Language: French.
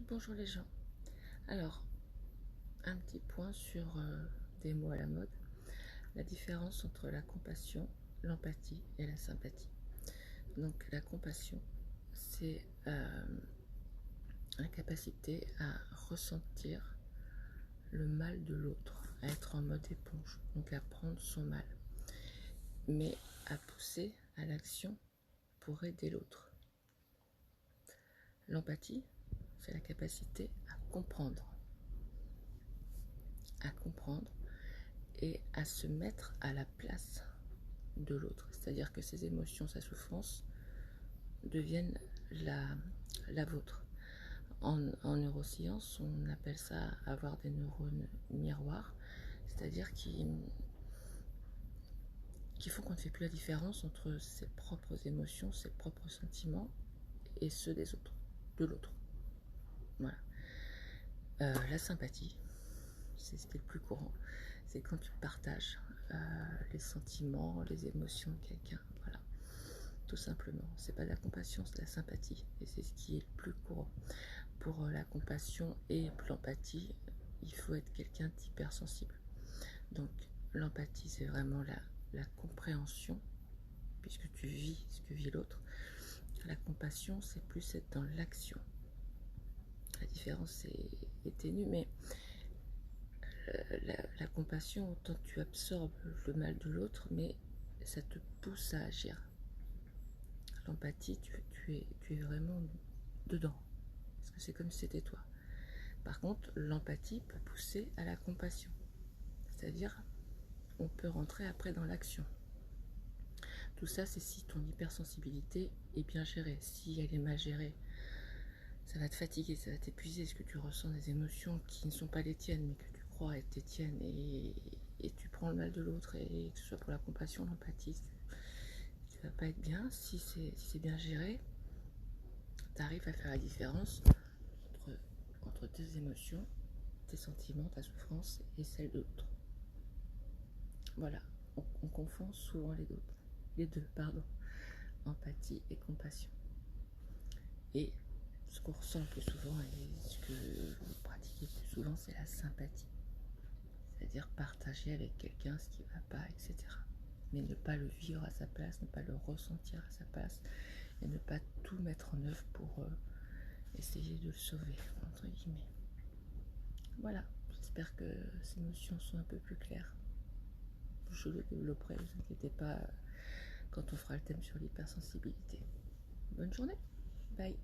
Bonjour les gens. Alors, un petit point sur des mots à la mode. La différence entre la compassion, l'empathie et la sympathie. Donc la compassion, c'est la capacité à ressentir le mal de l'autre, à être en mode éponge, donc à prendre son mal, mais à pousser à l'action pour aider l'autre. L'empathie, c'est la capacité à comprendre et à se mettre à la place de l'autre. C'est-à-dire que ses émotions, sa souffrance deviennent la vôtre. En neurosciences, on appelle ça avoir des neurones miroirs, c'est-à-dire qui font qu'on ne fait plus la différence entre ses propres émotions, ses propres sentiments et ceux des autres, de l'autre. Voilà. La sympathie, c'est ce qui est le plus courant. C'est quand tu partages les sentiments, les émotions de quelqu'un. Voilà. Tout simplement. C'est pas de la compassion, c'est de la sympathie. Et c'est ce qui est le plus courant. Pour la compassion et l'empathie, il faut être quelqu'un d'hypersensible. Donc l'empathie, c'est vraiment la compréhension, puisque tu vis ce que vit l'autre. La compassion, c'est plus être dans l'action. La différence est ténue, mais la compassion, autant tu absorbes le mal de l'autre, mais ça te pousse à agir. L'empathie, tu es vraiment dedans, parce que c'est comme si c'était toi. Par contre, l'empathie peut pousser à la compassion, c'est-à-dire on peut rentrer après dans l'action. Tout ça, c'est si ton hypersensibilité est bien gérée. Si elle est mal gérée, ça va te fatiguer, ça va t'épuiser, parce que tu ressens des émotions qui ne sont pas les tiennes, mais que tu crois être les tiennes, et tu prends le mal de l'autre, et que ce soit pour la compassion, l'empathie, tu vas pas être bien. Si c'est bien géré, tu arrives à faire la différence entre tes émotions, tes sentiments, ta souffrance et celle de l'autre. Voilà, on confond souvent les deux, empathie et compassion. Et ce qu'on ressent le plus souvent et ce que vous pratiquez le plus souvent, c'est la sympathie. C'est-à-dire partager avec quelqu'un ce qui ne va pas, etc. Mais ne pas le vivre à sa place, ne pas le ressentir à sa place, et ne pas tout mettre en œuvre pour essayer de le sauver, entre guillemets. Voilà, j'espère que ces notions sont un peu plus claires. Je le développerai, ne vous inquiétez pas, quand on fera le thème sur l'hypersensibilité. Bonne journée, bye.